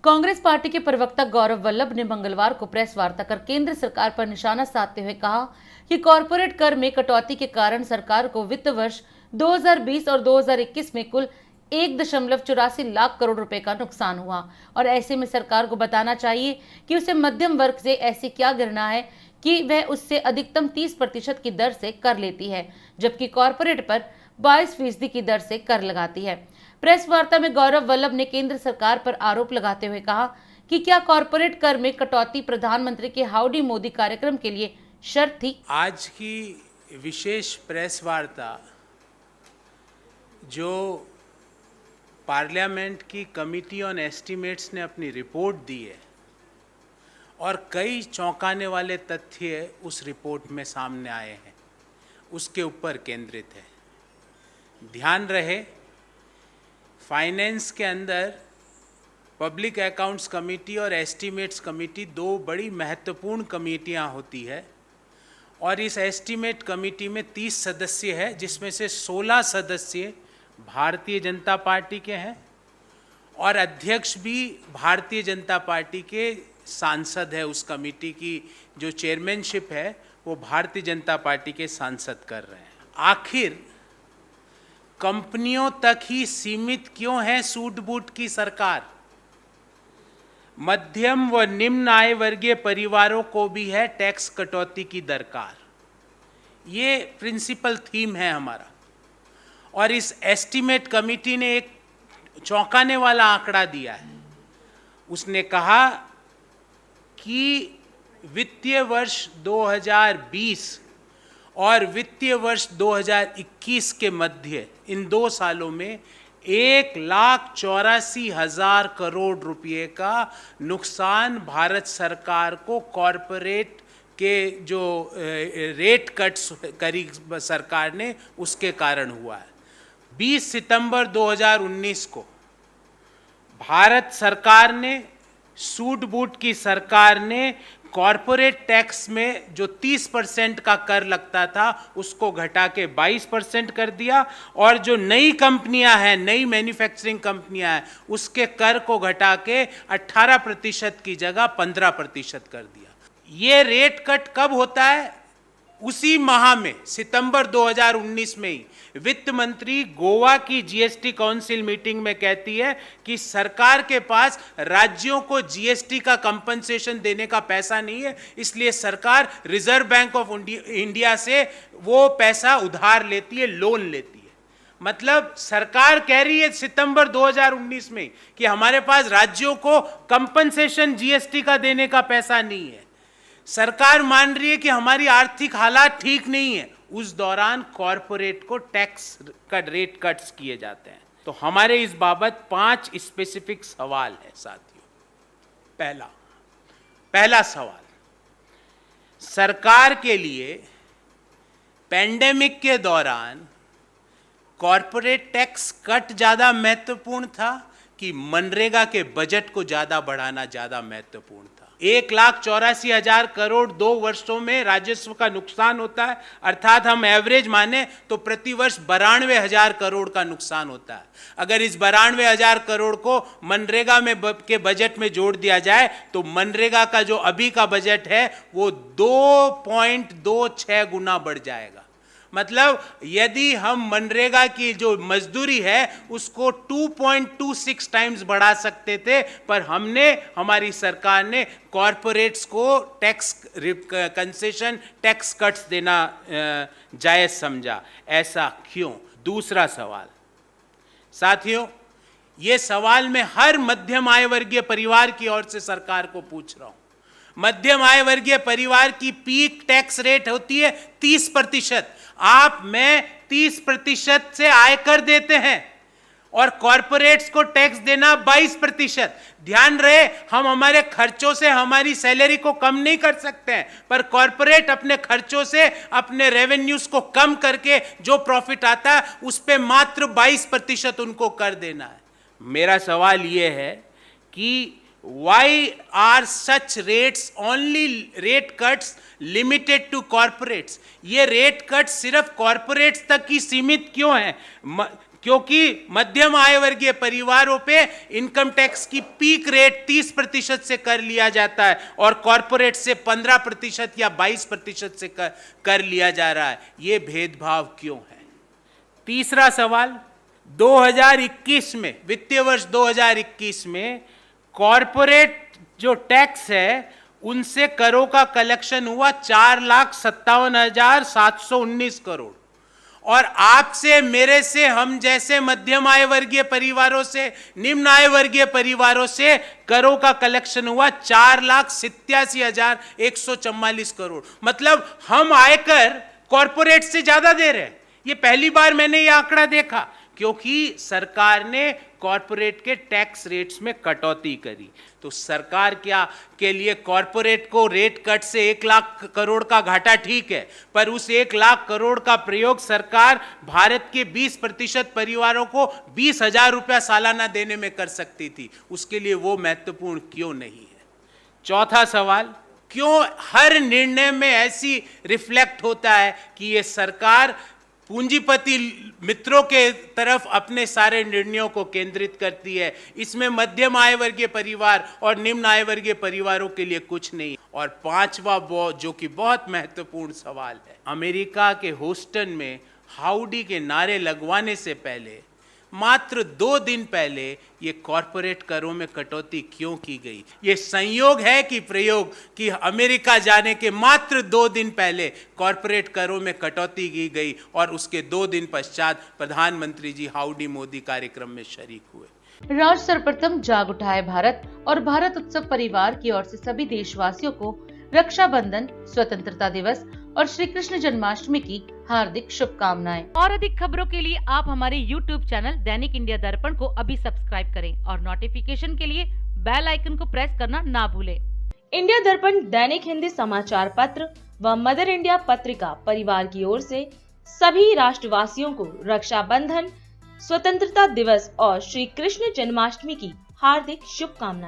Congress party के प्रवक्ता गौरव वल्लभ ने मंगलवार को प्रेस वार्ता कर केंद्र सरकार पर निशाना साधते हुए कहा कि कॉरपोरेट कर में कटौती के कारण सरकार को वित्त वर्ष 2020 और 2021 में कुल 1.84 लाख करोड़ रुपए का नुकसान हुआ और ऐसे में सरकार को बताना चाहिए कि उसे मध्यम वर्ग से ऐसी क्या गिरना है कि वह उससे अधिकतम 30% की दर से कर लेती है, जबकि कॉरपोरेट पर 22% की दर से कर लगाती है। प्रेस वार्ता में गौरव वल्लभ ने केंद्र सरकार पर आरोप लगाते हुए कहा कि क्या कॉरपोरेट कर में कटौती प्रधानमंत्री के हाउडी मोदी कार्यक्रम के लिए शर्त थी। आज की विशेष प्रेस वार्ता जो पार्लियामेंट की कमिटी ऑन एस्टीमेट्स ने अपनी रिपोर्ट दी है और कई चौंकाने वाले तथ्य उस रिपोर्ट में सामने आए हैं, उसके ऊपर केंद्रित है। ध्यान रहे, फाइनेंस के अंदर पब्लिक अकाउंट्स कमेटी और एस्टीमेट्स कमेटी दो बड़ी महत्वपूर्ण कमेटियां होती है और इस एस्टीमेट कमेटी में 30 सदस्य है, जिसमें से 16 सदस्य भारतीय जनता पार्टी के हैं और अध्यक्ष भी भारतीय जनता पार्टी के सांसद है। उस कमेटी की जो चेयरमैनशिप है वो भारतीय जनता पार्टी के सांसद कर रहे हैं। आखिर कंपनियों तक ही सीमित क्यों है सूट बूट की सरकार? मध्यम व निम्न आय वर्गीय परिवारों को भी है टैक्स कटौती की दरकार। ये प्रिंसिपल थीम है हमारा। और इस एस्टीमेट कमेटी ने एक चौंकाने वाला आंकड़ा दिया है। उसने कहा कि वित्तीय वर्ष 2020 और वित्तीय वर्ष 2021 के मध्य इन 2 सालों में 1,84,000 करोड़ रुपए का नुकसान भारत सरकार को कॉरपोरेट के जो रेट कट्स करी सरकार ने उसके कारण हुआ है। 20 सितंबर 2019 को भारत सरकार ने, सूट बूट की सरकार ने कॉरपोरेट टैक्स में जो 30% का कर लगता था उसको घटा के 22% कर दिया और जो नई कंपनियां हैं, नई मैन्युफैक्चरिंग कंपनियां हैं, उसके कर को घटा के 18% की जगह 15% कर दिया। ये रेट कट कब होता है? उसी माह में, सितंबर 2019 में ही वित्त मंत्री गोवा की जीएसटी काउंसिल मीटिंग में कहती है कि सरकार के पास राज्यों को जीएसटी का कंपनसेशन देने का पैसा नहीं है, इसलिए सरकार रिजर्व बैंक ऑफ इंडिया से वो पैसा उधार लेती है, लोन लेती है। मतलब सरकार कह रही है सितंबर 2019 में कि हमारे पास राज्यों को कंपनसेशन जीएसटी का देने का पैसा नहीं है। सरकार मान रही है कि हमारी आर्थिक हालात ठीक नहीं है। उस दौरान कॉरपोरेट को टैक्स का रेट कट्स किए जाते हैं। तो हमारे इस बाबत 5 स्पेसिफिक सवाल है साथियों। पहला सवाल, सरकार के लिए पेंडेमिक के दौरान कॉरपोरेट टैक्स कट ज्यादा महत्वपूर्ण था कि मनरेगा के बजट को ज्यादा बढ़ाना ज्यादा महत्वपूर्ण था? 1,84,000 करोड़ 2 वर्षों में राजस्व का नुकसान होता है, अर्थात हम एवरेज माने तो प्रति वर्ष 92,000 करोड़ का नुकसान होता है। अगर इस 92,000 करोड़ को मनरेगा में के बजट में जोड़ दिया जाए तो मनरेगा का जो अभी का बजट है वो 2.26 गुना बढ़ जाएगा। मतलब यदि हम मनरेगा की जो मजदूरी है उसको 2.26 टाइम्स बढ़ा सकते थे, पर हमारी सरकार ने कॉरपोरेट्स को टैक्स कंसेशन, टैक्स कट्स देना जायज समझा। ऐसा क्यों? दूसरा सवाल साथियों, ये सवाल मैं हर मध्यम आय वर्गीय परिवार की ओर से सरकार को पूछ रहा हूं। मध्यम आय वर्गीय परिवार की पीक टैक्स रेट होती है 30%। आप मैं 30% से आयकर देते हैं और कॉरपोरेट्स को टैक्स देना 22%। ध्यान रहे, हम हमारे खर्चों से हमारी सैलरी को कम नहीं कर सकते हैं, पर कॉरपोरेट अपने खर्चों से अपने रेवेन्यूज को कम करके जो प्रॉफिट आता है उस पे मात्र 22% उनको कर देना है। मेरा सवाल यह है कि why are such rates only rate cuts limited to corporates? ये रेट कट सिर्फ कॉरपोरेट्स तक ही सीमित क्यों है? क्योंकि मध्यम आय वर्गीय परिवारों पे इनकम टैक्स की पीक रेट 30% से कर लिया जाता है और कॉरपोरेट से 15% या 22% से कर लिया जा रहा है। ये भेदभाव क्यों है? तीसरा सवाल, 2021 में, वित्तीय वर्ष 2021 में कॉरपोरेट जो टैक्स है उनसे करों का कलेक्शन हुआ 4,57,719 करोड़ और आपसे, मेरे से, हम जैसे मध्यम आय वर्गीय परिवारों से, निम्न आय वर्गीय परिवारों से करों का कलेक्शन हुआ 4,87,144 करोड़। मतलब हम आयकर कॉरपोरेट से ज्यादा दे रहे हैं। ये पहली बार मैंने ये आंकड़ा देखा, क्योंकि सरकार ने कॉरपोरेट के टैक्स रेट्स में कटौती करी। तो सरकार क्या के लिए कॉरपोरेट को रेट कट से 1 लाख करोड़ का घाटा ठीक है, पर उस 1 लाख करोड़ का प्रयोग सरकार भारत के 20% परिवारों को 20,000 रुपया सालाना देने में कर सकती थी। उसके लिए वो महत्वपूर्ण क्यों नहीं है? चौथा सवाल, क्यों हर निर्णय में ऐसी रिफ्लेक्ट होता है कि ये सरकार पूंजीपति मित्रों के तरफ अपने सारे निर्णयों को केंद्रित करती है? इसमें मध्यम आय वर्गीय परिवार और निम्न आय वर्गीय परिवारों के लिए कुछ नहीं। और पांचवा जो कि बहुत महत्वपूर्ण सवाल है, अमेरिका के ह्यूस्टन में हाउडी के नारे लगवाने से पहले, मात्र 2 दिन पहले, ये कॉरपोरेट करों में कटौती क्यों की गई? ये संयोग है कि प्रयोग कि अमेरिका जाने के मात्र 2 दिन पहले कॉरपोरेट करों में कटौती की गई और उसके 2 दिन पश्चात प्रधानमंत्री जी हाउडी मोदी कार्यक्रम में शरीक हुए। राज सर्वप्रथम जाग उठाए भारत और भारत उत्सव परिवार की ओर से सभी देशवासियों को रक्षाबंधन, स्वतंत्रता दिवस और श्री कृष्ण जन्माष्टमी की हार्दिक शुभकामनाएं। और अधिक खबरों के लिए आप हमारे YouTube चैनल दैनिक इंडिया दर्पण को अभी सब्सक्राइब करें और नोटिफिकेशन के लिए बेल आइकन को प्रेस करना ना भूलें। इंडिया दर्पण दैनिक हिंदी समाचार पत्र व मदर इंडिया पत्रिका परिवार की ओर से सभी राष्ट्रवासियों को रक्षाबंधन, स्वतंत्रता दिवस और श्री कृष्ण जन्माष्टमी की हार्दिक शुभकामनाएं।